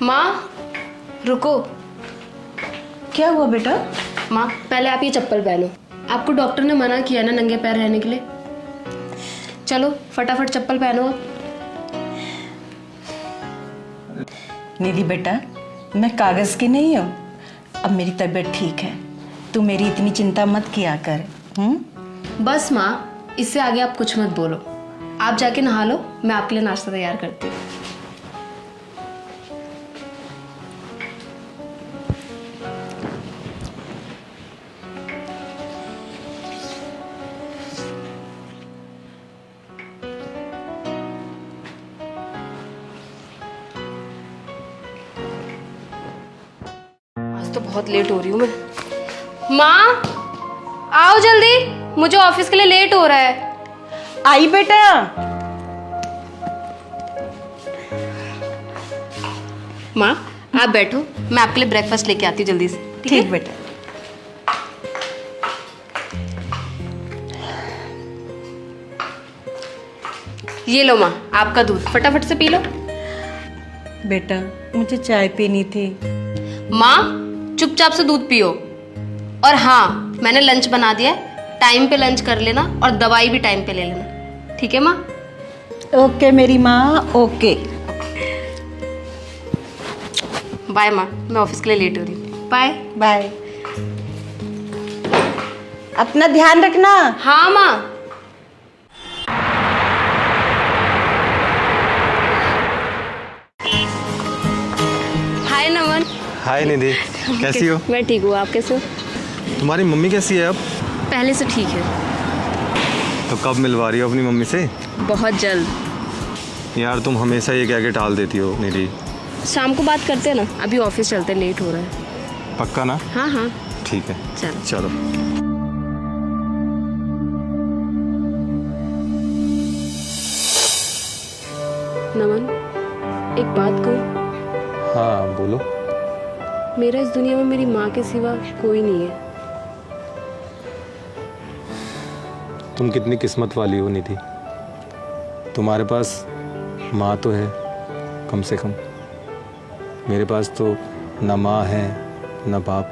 माँ रुको। क्या हुआ बेटा? माँ पहले आप ये चप्पल पहनो। आपको डॉक्टर ने मना किया ना नंगे पैर रहने के लिए। चलो फटाफट चप्पल पहनो आप। निधि बेटा, मैं कागज की नहीं हूँ। अब मेरी तबीयत ठीक है, तू मेरी इतनी चिंता मत किया कर। बस माँ, इससे आगे आप कुछ मत बोलो। आप जाके नहा लो, मैं आपके लिए नाश्ता तैयार करती हूँ। आज तो बहुत लेट हो रही हूँ मैं। माँ आओ जल्दी, मुझे ऑफिस के लिए लेट हो रहा है। आई बेटा। माँ आप बैठो, मैं आपके लिए ब्रेकफास्ट लेके आती हूँ जल्दी से। ठीक बेटा। ये लो माँ आपका दूध, फटाफट से पी लो। बेटा मुझे चाय पीनी थी। माँ चुपचाप से दूध पियो। और हाँ, मैंने लंच बना दिया है, टाइम पे लंच कर लेना और दवाई भी टाइम पे ले लेना, ठीक है माँ? ओके मेरी माँ, ओके। बाय माँ, मैं ऑफिस के लिए लेट हो रही हूँ। Bye bye. अपना ध्यान रखना। हाँ माँ। हाय नमन। हाय निधि, कैसी हो? मैं ठीक हूँ, आप कैसे हो? तुम्हारी मम्मी कैसी है अब? पहले से ठीक है। तो कब मिलवा रही हो अपनी मम्मी से? बहुत जल्द। यार तुम हमेशा ये कह के टाल देती हो निधि। शाम को बात करते हैं ना, अभी ऑफिस चलते, लेट हो रहा है। पक्का ना? हाँ हाँ ठीक है चलो। चलो। नमन एक बात कहूँ? हाँ बोलो। मेरा इस दुनिया में मेरी माँ के सिवा कोई नहीं है। तुम कितनी किस्मत वाली हो निधि, तुम्हारे पास माँ तो है कम से कम। मेरे पास तो न माँ है, न बाप,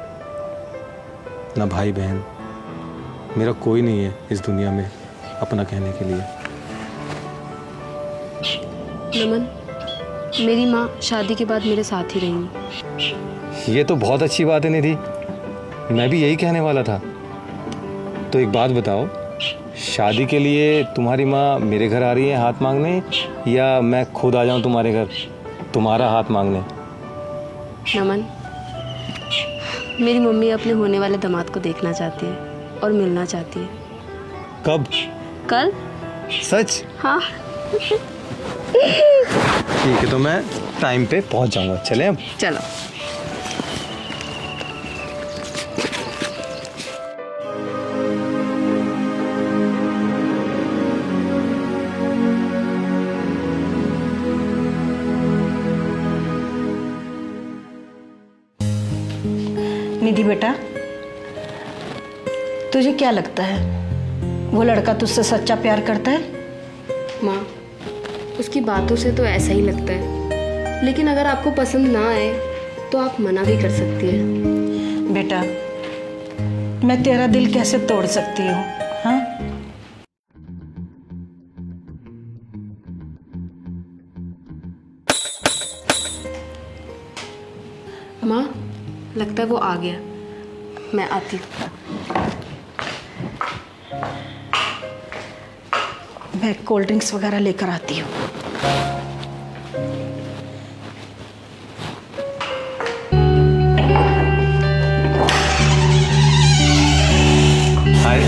न भाई बहन। मेरा कोई नहीं है इस दुनिया में अपना कहने के लिए। नमन मेरी माँ शादी के बाद मेरे साथ ही रहेंगी। ये तो बहुत अच्छी बात है निधि, मैं भी यही कहने वाला था। तो एक बात बताओ, शादी के लिए तुम्हारी माँ मेरे घर आ रही है हाथ मांगने, या मैं खुद आ जाऊँ तुम्हारे घर तुम्हारा हाथ मांगने? नमन मेरी मम्मी अपने होने वाले दामाद को देखना चाहती है और मिलना चाहती है। कब? कल। सच? हाँ। ठीक है, तो मैं टाइम पे पहुँच जाऊँगा। चलें अब? चलो। निधि बेटा, तुझे क्या लगता है वो लड़का तुझसे सच्चा प्यार करता है? माँ उसकी बातों से तो ऐसा ही लगता है, लेकिन अगर आपको पसंद ना आए तो आप मना भी कर सकती हैं। बेटा मैं तेरा दिल कैसे तोड़ सकती हूँ? हाँ, माँ लगता है वो आ गया, मैं आती हूँ। मैं कोल्ड ड्रिंक्स वगैरह लेकर आती हूँ। हाय।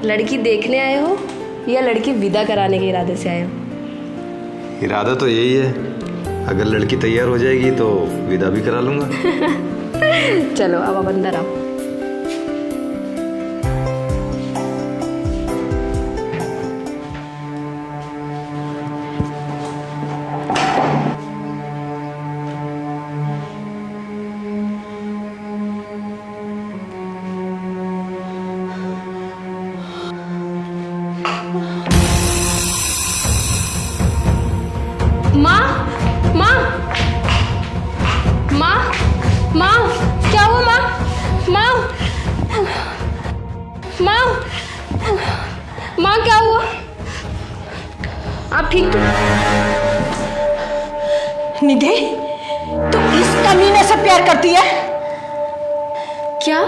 लड़की देखने आए हो या लड़की विदा कराने के इरादे से आए हो? इरादा तो यही है, अगर लड़की तैयार हो जाएगी तो विदा भी करा लूँगा। चलो अब अंदर आओ। माँ आप ठीक तो? निधि, तू इस कमीने से प्यार करती है? क्या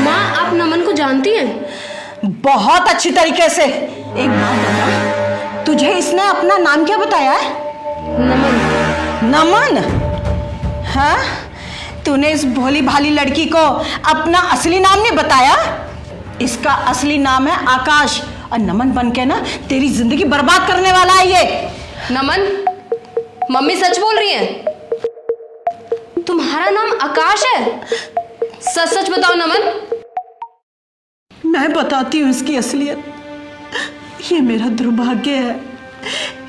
माँ आप नमन को जानती हैं? बहुत अच्छी तरीके से। एक बात बता, तुझे इसने अपना नाम क्या बताया है? नमन। नमन? हाँ, तूने इस भोली भाली लड़की को अपना असली नाम नहीं बताया? इसका असली नाम है आकाश, और नमन बन के ना तेरी जिंदगी बर्बाद करने वाला है ये। नमन, मम्मी सच बोल रही हैं? तुम्हारा नाम आकाश है? सच सच बताओ नमन। मैं बताती हूँ इसकी असलियत। ये मेरा दुर्भाग्य है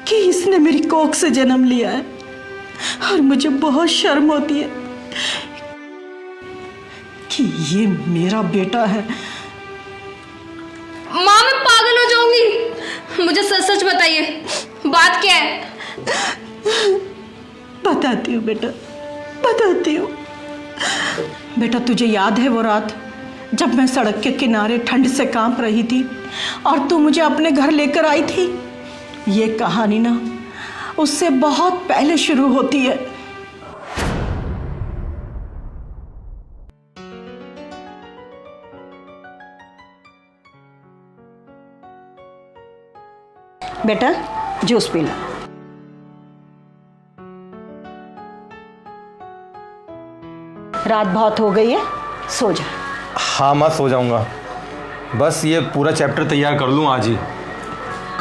कि इसने मेरी कोख से जन्म लिया है, और मुझे बहुत शर्म होती है कि ये मेरा बेटा है। माँ मैं पागल हो जाऊंगी, मुझे सच सच बताइए, बात क्या है? बताती हूँ बेटा, बताती हूँ। बेटा, तुझे याद है वो रात जब मैं सड़क के किनारे ठंड से कांप रही थी और तू मुझे अपने घर लेकर आई थी? ये कहानी ना उससे बहुत पहले शुरू होती है। बेटा, जूस पी लो। रात बहुत हो गई है, सो जा। हाँ माँ, सो जाऊँगा। बस ये पूरा चैप्टर तैयार कर लूँ आज ही,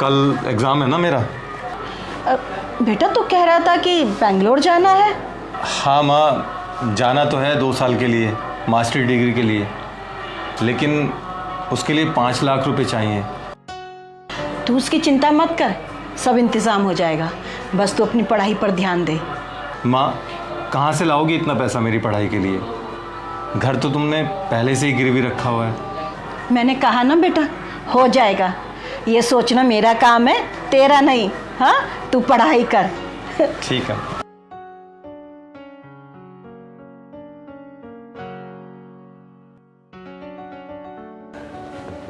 कल एग्ज़ाम है ना मेरा। बेटा, तो कह रहा था कि बेंगलोर जाना है। हाँ माँ, जाना तो है 2 साल के लिए, मास्टर डिग्री के लिए, लेकिन उसके लिए 5 लाख रुपए चाहिए। तू उसकी चिंता मत कर, सब इंतज़ाम हो जाएगा। बस तू अपनी पढ़ाई पर ध्यान दे। माँ, कहाँ से लाओगी इतना पैसा मेरी पढ़ाई के लिए? घर तो तुमने पहले से ही गिरवी रखा हुआ है। मैंने कहा ना बेटा, हो जाएगा। ये सोचना मेरा काम है, तेरा नहीं। हाँ, तू पढ़ाई कर। ठीक है।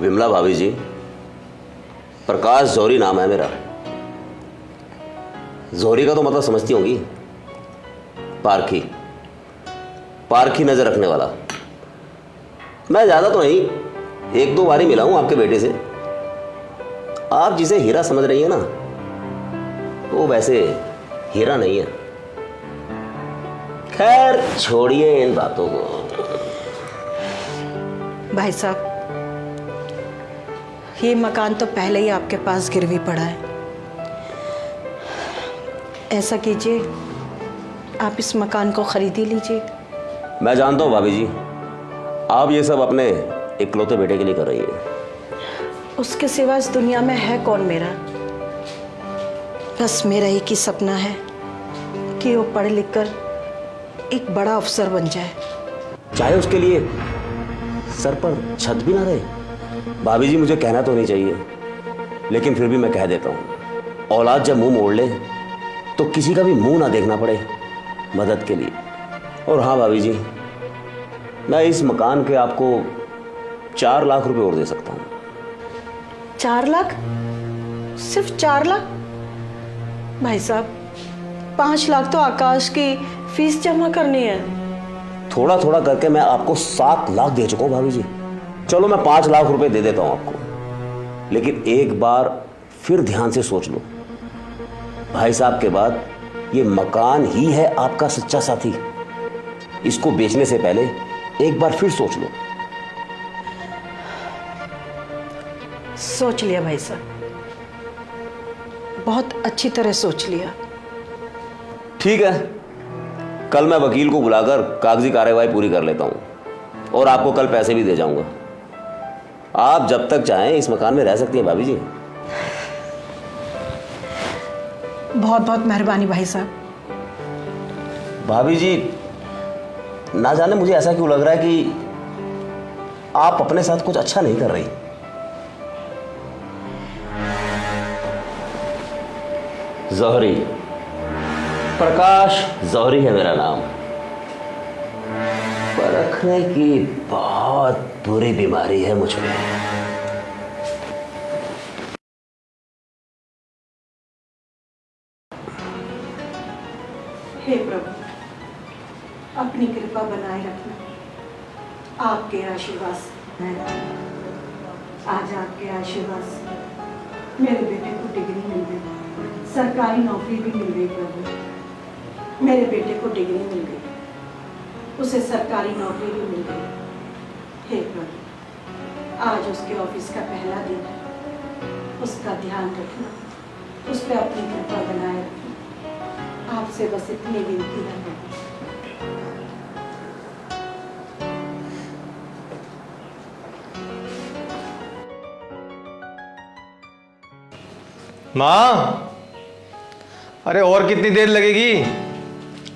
विमला भाभी जी, प्रकाश जौहरी नाम है मेरा। जौहरी का तो मतलब समझती होंगी, पारखी, पारखी नजर रखने वाला। मैं ज्यादा तो नहीं, 1-2 बार ही मिला हूं आपके बेटे से। आप जिसे हीरा समझ रही है ना, वो वैसे हीरा नहीं है। खैर छोड़िए इन बातों को। भाई साहब, ये मकान तो पहले ही आपके पास गिरवी पड़ा है। ऐसा कीजिए, आप इस मकान को खरीद ही लीजिए। मैं जानता हूं भाभी जी, आप ये सब अपने इकलौते बेटे के लिए कर रही है। उसके सिवा इस दुनिया में है कौन मेरा? बस मेरा एक ही सपना है कि वो पढ़ लिख कर एक बड़ा अफसर बन जाए। चाहे उसके लिए सर पर छत भी ना रहे। भाभी जी, मुझे कहना तो नहीं चाहिए, लेकिन फिर भी मैं कह देता हूं, औलाद जब मुंह मोड़ ले तो किसी का भी मुंह ना देखना पड़े मदद के लिए। और हाँ भाभी जी, मैं इस मकान के आपको 4 लाख रुपए और दे सकता हूं। 4 लाख? सिर्फ 4 लाख? भाई साहब, 5 लाख तो आकाश की फीस जमा करनी है। थोड़ा थोड़ा करके मैं आपको 7 लाख दे चुका हूं भाभी जी। चलो मैं 5 लाख रुपए दे देता हूं आपको, लेकिन एक बार फिर ध्यान से सोच लो। भाई साहब के बाद ये मकान ही है आपका सच्चा साथी। इसको बेचने से पहले एक बार फिर सोच लो। सोच लिया भाई साहब, बहुत अच्छी तरह सोच लिया। ठीक है, कल मैं वकील को बुलाकर कागजी कार्यवाही पूरी कर लेता हूं और आपको कल पैसे भी दे जाऊंगा। आप जब तक चाहें इस मकान में रह सकती हैं भाभी जी। बहुत बहुत मेहरबानी भाई साहब। भाभी जी, ना जाने मुझे ऐसा क्यों लग रहा है कि आप अपने साथ कुछ अच्छा नहीं कर रही। जौहरी, प्रकाश जौहरी है मेरा नाम। परखने की बहुत बुरी बीमारी है मुझ में। हे प्रभु अपनी कृपा बनाए रखना। आपके आशीर्वाद से आज आपके आशीर्वाद से मेरे बेटे को डिग्री मिल गई, सरकारी नौकरी भी मिल गई प्रभु। मेरे बेटे को डिग्री मिल गई, उसे सरकारी नौकरी भी मिल गई। हे प्रभु आज उसके ऑफिस का पहला दिन है, उसका ध्यान रखना, उस पर अपनी कृपा बनाए रखना। आपसे बस इतनी विनती है प्रभु। माँ, अरे और कितनी देर लगेगी?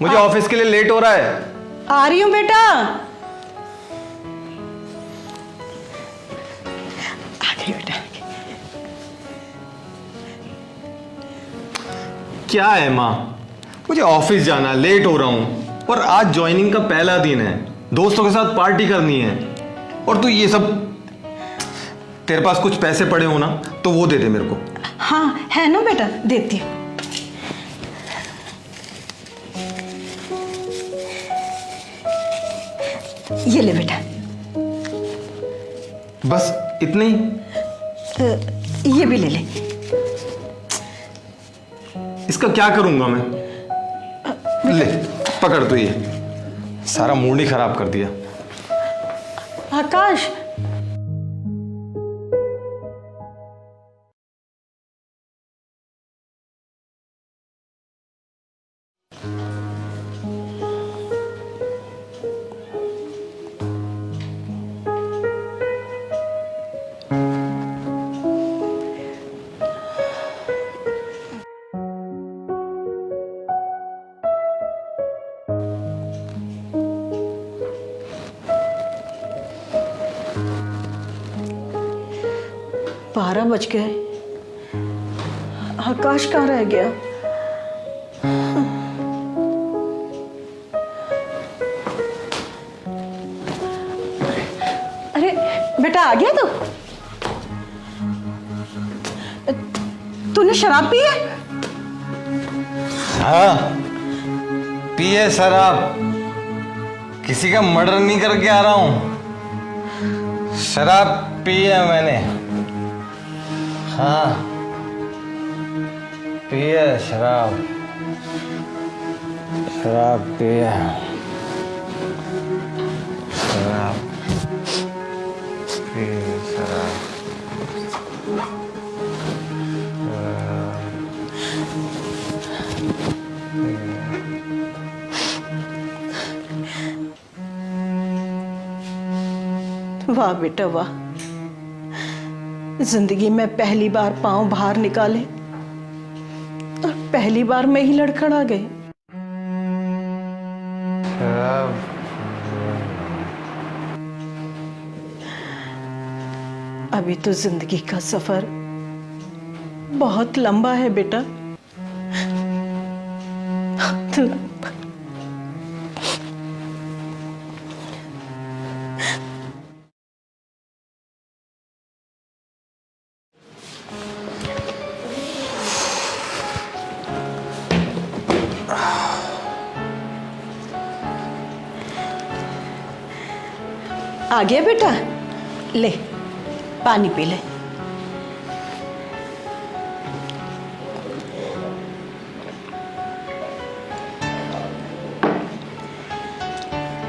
मुझे ऑफिस के लिए लेट हो रहा है। आ रही हूँ बेटा। आ गई बेटा। क्या है माँ, मुझे ऑफिस जाना है, लेट हो रहा हूँ। और आज ज्वाइनिंग का पहला दिन है, दोस्तों के साथ पार्टी करनी है। और तू ये सब, तेरे पास कुछ पैसे पड़े हो ना तो वो दे दे मेरे को। हाँ है ना बेटा, देती हूँ। ये ले बेटा। बस इतने ही? ये भी ले ले। इसका क्या करूंगा मैं? ले पकड़, तो ये सारा मूड ही खराब कर दिया। आकाश, बारह बज गए। आकाश कहाँ रह गया? अरे बेटा आ गया तू? तूने शराब पी है? हाँ पिए शराब, किसी का मर्डर नहीं करके आ रहा हूं। शराब पी है मैंने। हाँ पिए शराब, शराब पिए, शराब पिए, शराब। वाह बेटा वाह, जिंदगी में पहली बार पांव बाहर निकाले और पहली बार में ही लड़खड़ा गए। अभी तो जिंदगी का सफर बहुत लंबा है बेटा। आ गया बेटा, ले पानी पी ले।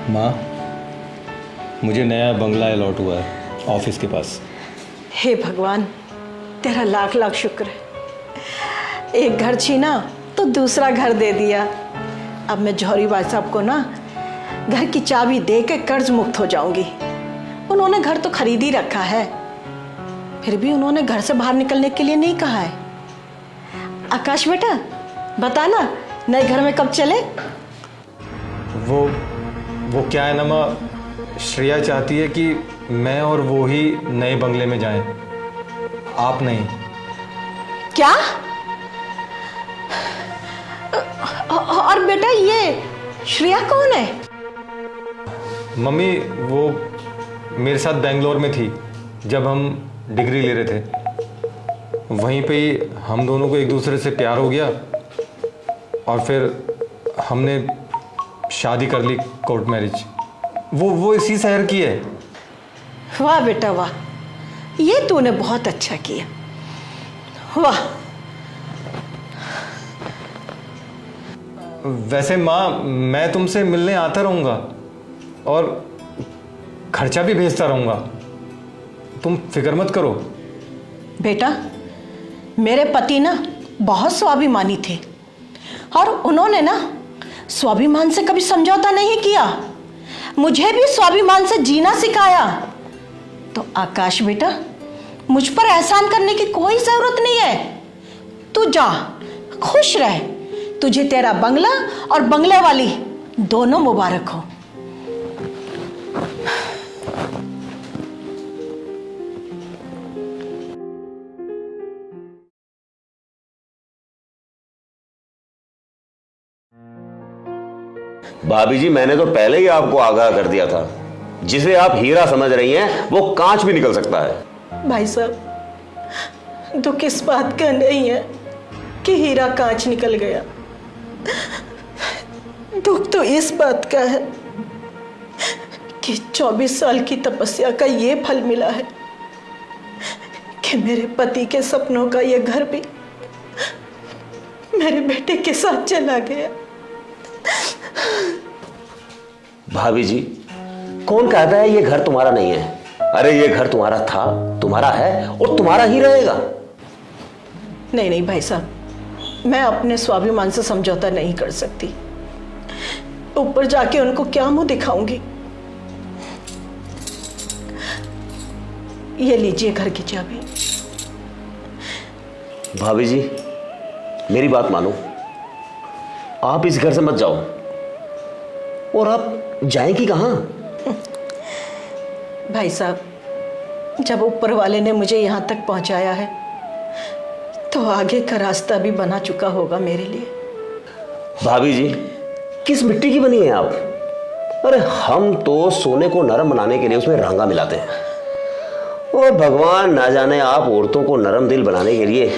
माँ, मुझे नया बंगला अलॉट हुआ है ऑफिस के पास। हे भगवान, तेरा लाख लाख शुक्र है। एक घर छीना तो दूसरा घर दे दिया। अब मैं जौहरी भाई साहब को ना घर की चाबी दे के कर्ज मुक्त हो जाऊंगी। उन्होंने घर तो खरीद ही रखा है, फिर भी उन्होंने घर से बाहर निकलने के लिए नहीं कहा है। आकाश बेटा बताना, नए घर में कब चले? वो क्या है ना माँ, श्रेया चाहती है कि मैं और वो ही नए बंगले में जाएं, आप नहीं। क्या? और बेटा ये श्रेया कौन है? मम्मी वो मेरे साथ बेंगलोर में थी जब हम डिग्री ले रहे थे। वहीं पे ही हम दोनों को एक दूसरे से प्यार हो गया और फिर हमने शादी कर ली, कोर्ट मैरिज। वो इसी शहर की है। वाह बेटा वाह, ये तूने बहुत अच्छा किया, वाह। वैसे माँ, मैं तुमसे मिलने आता रहूँगा और खर्चा भी भेजता रहूँगा, तुम फिक्र मत करो। बेटा, मेरे पति ना बहुत स्वाभिमानी थे और उन्होंने ना स्वाभिमान से कभी समझौता नहीं किया, मुझे भी स्वाभिमान से जीना सिखाया। तो आकाश बेटा, मुझ पर एहसान करने की कोई जरूरत नहीं है। तू जा, खुश रह, तुझे तेरा बंगला और बंगले वाली दोनों मुबारक हो। भाभी जी, मैंने तो पहले ही आपको आगाह कर दिया था, जिसे आप हीरा समझ रही हैं वो कांच भी निकल सकता है। भाई साहब, दुख इस बात का नहीं है कि हीरा कांच निकल गया, दुख तो इस बात का है कि 24 साल की तपस्या का ये फल मिला है कि मेरे पति के सपनों का ये घर भी मेरे बेटे के साथ चला गया। भाभी जी, कौन कहता है ये घर तुम्हारा नहीं है? अरे ये घर तुम्हारा था, तुम्हारा है और तुम्हारा ही रहेगा। नहीं नहीं भाई साहब, मैं अपने स्वाभिमान से समझौता नहीं कर सकती। ऊपर जाके उनको क्या मुंह दिखाऊंगी। ये लीजिए घर की चाबी। भाभी जी, मेरी बात मानो, आप इस घर से मत जाओ। और आप जाएंगी कहां? भाई साहब, जब ऊपर वाले ने मुझे यहां तक पहुंचाया है तो आगे का रास्ता भी बना चुका होगा मेरे लिए। भाभी जी, किस मिट्टी की बनी है आप? अरे हम तो सोने को नरम बनाने के लिए उसमें रांगा मिलाते हैं, और भगवान ना जाने आप औरतों को नरम दिल बनाने के लिए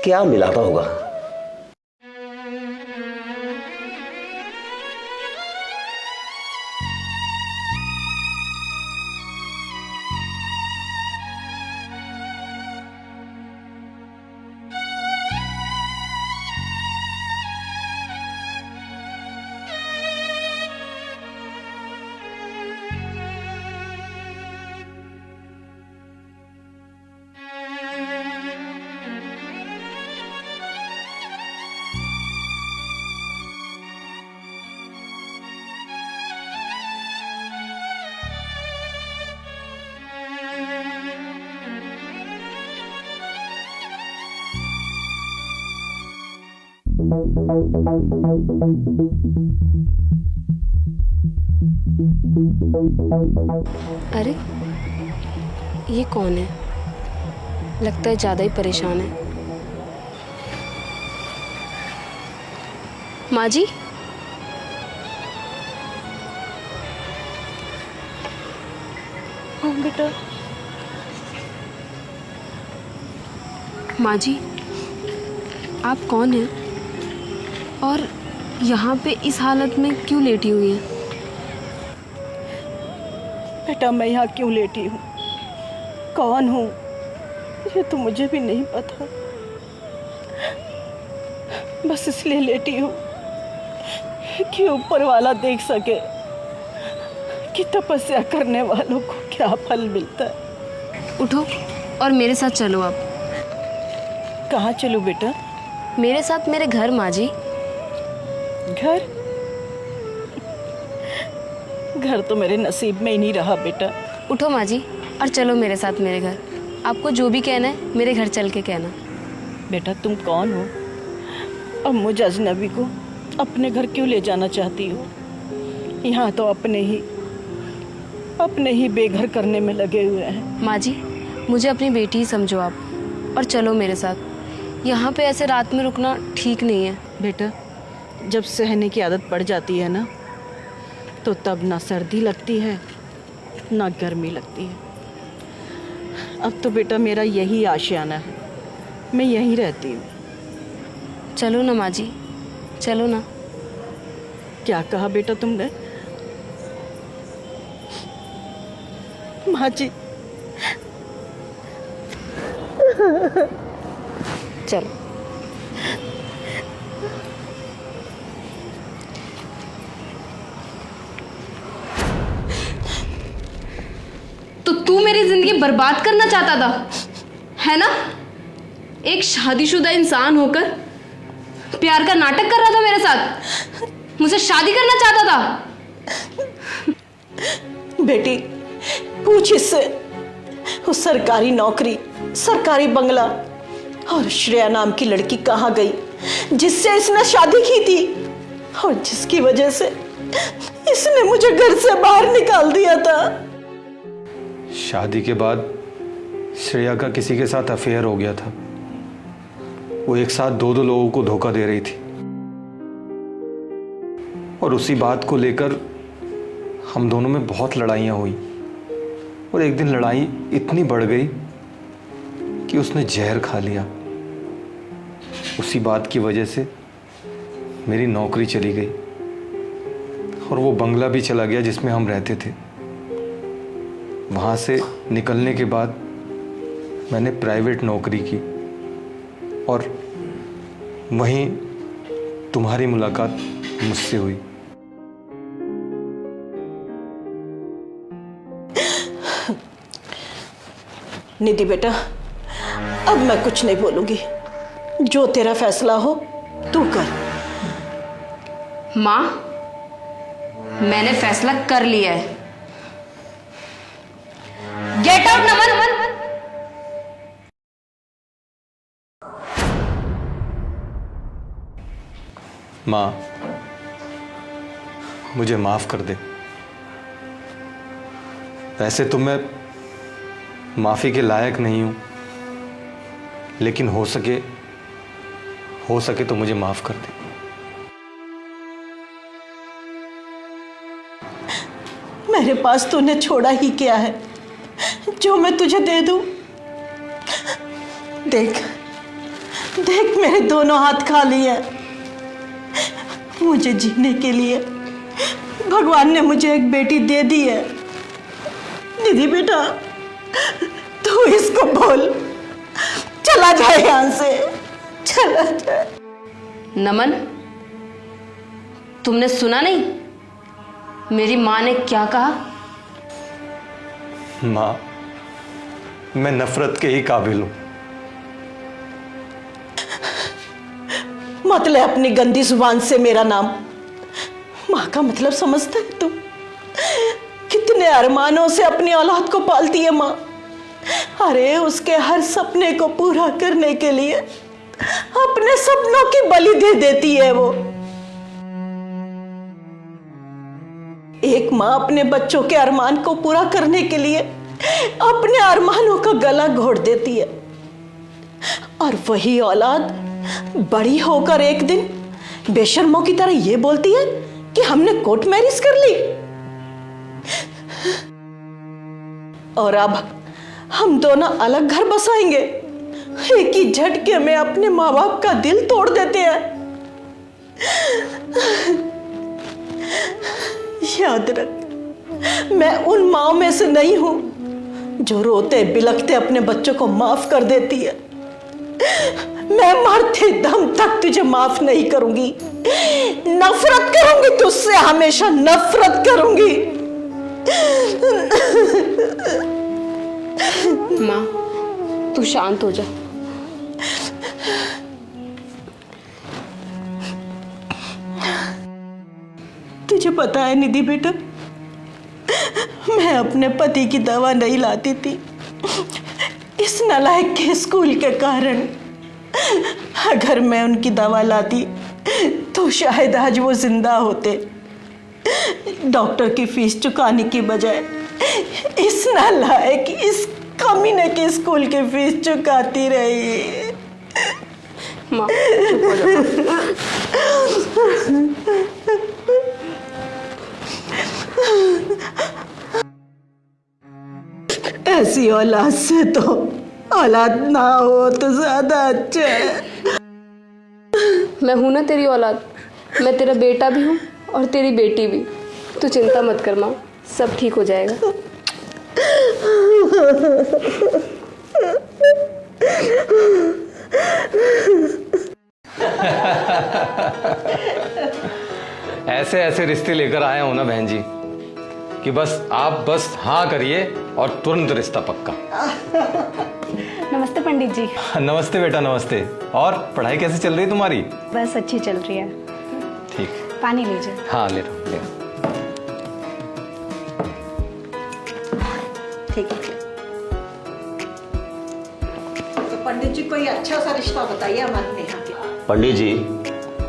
क्या मिलाता होगा। अरे ये कौन है? लगता है ज़्यादा ही परेशान है। माँ जी, हाँ बेटा। माँ जी, आप कौन हैं और यहाँ पे इस हालत में क्यों लेटी हुई हैं? बेटा, मैं यहाँ क्यों लेटी हूँ, कौन हूँ, ये तो मुझे भी नहीं पता। बस इसलिए लेटी हूँ कि ऊपर वाला देख सके कि तपस्या करने वालों को क्या फल मिलता है। उठो और मेरे साथ चलो। आप कहाँ चलूँ बेटा? मेरे साथ मेरे घर। माँ जी, घर? घर तो मेरे नसीब में ही नहीं रहा बेटा। उठो माँ जी और चलो मेरे साथ मेरे घर। आपको जो भी कहना है मेरे घर चल के कहना। बेटा, तुम कौन हो और मुझ अजनबी को अपने घर क्यों ले जाना चाहती हो? यहाँ तो अपने ही बेघर करने में लगे हुए हैं। माँ जी, मुझे अपनी बेटी ही समझो आप और चलो मेरे साथ। यहाँ पे ऐसे रात में रुकना ठीक नहीं है। बेटा, जब सहने की आदत पड़ जाती है ना, तो तब ना सर्दी लगती है ना गर्मी लगती है। अब तो बेटा मेरा यही आशियाना है, मैं यहीं रहती हूँ। चलो ना माँ जी, चलो ना। क्या कहा बेटा तुमने? माँ जी, चलो। तो तू मेरी जिंदगी बर्बाद करना चाहता था, है ना? एक शादीशुदा इंसान होकर प्यार का नाटक कर रहा था मेरे साथ, मुझसे शादी करना चाहता था। बेटी पूछ इससे, वो सरकारी नौकरी, सरकारी बंगला और श्रेया नाम की लड़की कहाँ गई जिससे इसने शादी की थी और जिसकी वजह से इसने मुझे घर से बाहर निकाल दिया था। शादी के बाद श्रेया का किसी के साथ अफेयर हो गया था। वो एक साथ दो लोगों को धोखा दे रही थी और उसी बात को लेकर हम दोनों में बहुत लड़ाइयाँ हुई और एक दिन लड़ाई इतनी बढ़ गई कि उसने जहर खा लिया। उसी बात की वजह से मेरी नौकरी चली गई और वो बंगला भी चला गया जिसमें हम रहते थे। वहाँ से निकलने के बाद मैंने प्राइवेट नौकरी की और वहीं तुम्हारी मुलाकात मुझसे हुई। निधि बेटा, अब मैं कुछ नहीं बोलूंगी, जो तेरा फैसला हो तू कर। माँ, मैंने फैसला कर लिया है। गेट आउट नमन। माँ, मुझे माफ कर दे। वैसे तो मैं माफी के लायक नहीं हूं, लेकिन हो सके तो मुझे माफ कर दे। मेरे पास तूने छोड़ा ही क्या है जो मैं तुझे दे दूं? देख देख, मेरे दोनों हाथ खाली हैं। मुझे जीने के लिए भगवान ने मुझे एक बेटी दे दी है। दीदी बेटा, तू इसको बोल चला जाए यहां से, चला जाए। नमन, तुमने सुना नहीं मेरी माँ ने क्या कहा? माँ, मैं नफरत के ही काबिल हूं। मत ले अपनी गंदी जुबान से मेरा नाम। माँ का मतलब समझता है तू? कितने अरमानों से अपनी औलाद को पालती है माँ। अरे उसके हर सपने को पूरा करने के लिए अपने सपनों की बलि दे देती है वो। एक माँ अपने बच्चों के अरमान को पूरा करने के लिए अपने अरमानों का गला घोट देती है, और वही औलाद बड़ी होकर एक दिन बेशर्मों की तरह ये बोलती है कि हमने कोर्ट मैरिज कर ली। और अब हम दोनों अलग घर बसाएंगे। एक ही झटके में अपने माँ बाप का दिल तोड़ देते हैं। याद रख, मैं उन माँओं में से नहीं हूं जो रोते बिलखते अपने बच्चों को माफ कर देती है। मैं मरते दम तक तुझे माफ नहीं करूंगी। नफरत करूंगी तुझसे, हमेशा नफरत करूंगी। माँ, तू शांत हो जा। तुझे पता है निधि बेटा, मैं अपने पति की दवा नहीं लाती थी इस नालायक के स्कूल के कारण। अगर मैं उनकी दवा लाती तो शायद आज वो जिंदा होते। डॉक्टर की फीस चुकाने की बजाय इस नालायक, इस कमीने के स्कूल की फीस चुकाती रही। माँ, चुप हो जा। ऐसी औलाद से तो औलाद ना हो तो ज्यादा अच्छा है। मैं हूं ना तेरी औलाद, मैं तेरा बेटा भी हूं और तेरी बेटी भी। तू चिंता मत कर माँ, सब ठीक हो जाएगा। ऐसे ऐसे रिश्ते लेकर आया हूं ना बहन जी कि आप बस हाँ करिए और तुरंत रिश्ता पक्का। नमस्ते पंडित जी। नमस्ते बेटा, नमस्ते। और पढ़ाई कैसे चल रही है तुम्हारी? बस अच्छी चल रही है। ठीक। पानी लीजिए। हाँ ले रहा हूँ, ले रहा हूँ। ठीक है। तो पंडित जी कोई अच्छा सा रिश्ता बताइए हमारे नेहा के। पंडित जी,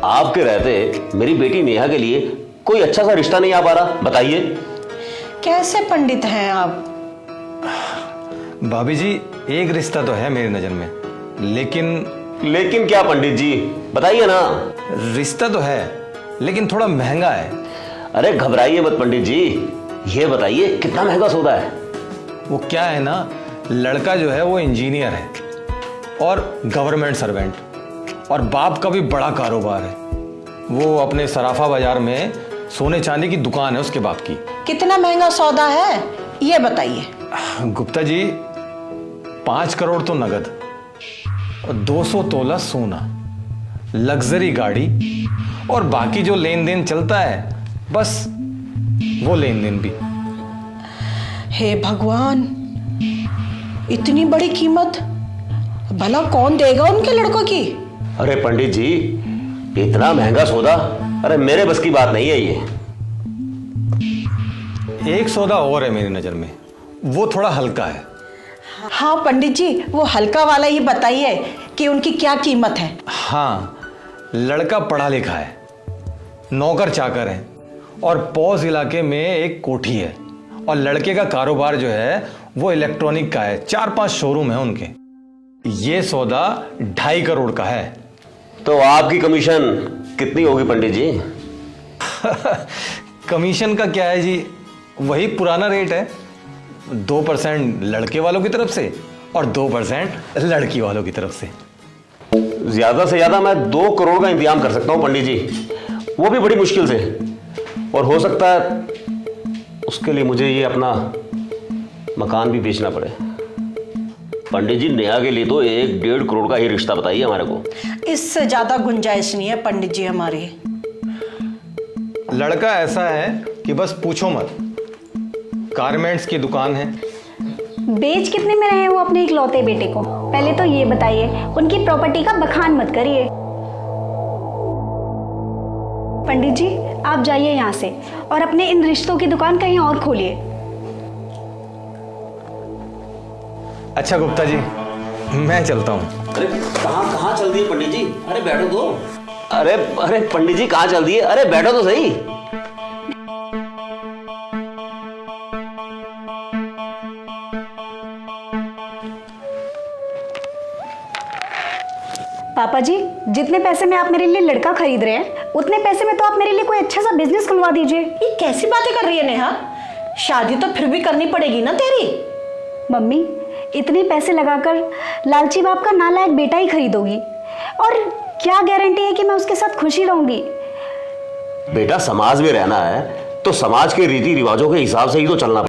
आपके रहते मेरी बेटी नेहा के लिए कोई अच्छा सा रिश्ता नहीं आ पा रहा, बताइए। कैसे पंडित हैं आप? भाभी जी, एक रिश्ता तो है मेरी नजर में, लेकिन क्या पंडित जी, बताइए ना। रिश्ता तो है लेकिन थोड़ा महंगा है। अरे घबराइए मत पंडित जी, ये बताइए कितना महंगा सौदा है। वो क्या है ना, लड़का जो है वो इंजीनियर है और गवर्नमेंट सर्वेंट, और बाप का भी बड़ा कारोबार है। वो अपने सराफा बाजार में सोने चांदी की दुकान है उसके बाप की। कितना महंगा सौदा है ये बताइए। गुप्ता जी, 5 करोड़ तो नगद और 200 तोला सोना, लग्जरी गाड़ी, और बाकी जो लेन देन चलता है बस वो लेन देन भी। हे भगवान, इतनी बड़ी कीमत भला कौन देगा उनके लड़कों की? अरे पंडित जी, इतना महंगा सौदा, अरे मेरे बस की बात नहीं है ये। एक सौदा और है मेरी नजर में, वो थोड़ा हल्का है। हाँ पंडित जी, वो हल्का वाला ही बताइए कि उनकी क्या कीमत है। हाँ, लड़का पढ़ा लिखा है, नौकर चाकर है, और पौज इलाके में एक कोठी है, और लड़के का कारोबार जो है वो इलेक्ट्रॉनिक का है। 4-5 शोरूम है उनके। ये सौदा 2.5 करोड़ का है। तो आपकी कमीशन कितनी होगी पंडित जी? कमीशन का क्या है जी, वही पुराना रेट है। 2% लड़के वालों की तरफ से और 2% लड़की वालों की तरफ से। ज्यादा से ज्यादा मैं 2 करोड़ का इंतजाम कर सकता हूं पंडित जी, वो भी बड़ी मुश्किल से। और हो सकता है उसके लिए मुझे ये अपना मकान भी बेचना पड़े। पंडित जी, नेहा के लिए तो 1-1.5 करोड़ का ही रिश्ता बताइए हमारे को। इससे ज्यादा गुंजाइश नहीं है पंडित जी हमारे। लड़का ऐसा है कि बस पूछो मत। गारमेंट्स की दुकान है। बेच कितने में रहे हैं वो अपने इकलौते बेटे को? पहले तो ये बताइए, उनकी प्रॉपर्टी का बखान मत करिए। पंडित जी, आप जाइए यहाँ से और अपने इन रिश्तों की दुकान कहीं और खोलिए। अच्छा गुप्ता जी, मैं चलता हूँ। अरे कहाँ चल दिए पंडित जी? अरे बैठो तो। अरे पंडित जी कहाँ चल दिए? अरे बैठो तो सही। पापा जी, जितने पैसे में आप मेरे लिए लड़का खरीद रहे हैं, उतने पैसे में तो आप मेरे लिए कोई अच्छा सा बिजनेस खुलवा दीजिए। ये कैसी बातें कर रही है नेहा? शादी तो फिर भी करनी पड़ेगी ना तेरी। मम्मी, इतने पैसे लगाकर लालची बाप का नालायक बेटा ही खरीदोगी, और क्या गारंटी है कि मैं उसके साथ खुशी रहूंगी? बेटा, समाज में रहना है तो समाज के रीति रिवाजों के हिसाब से ही तो चलना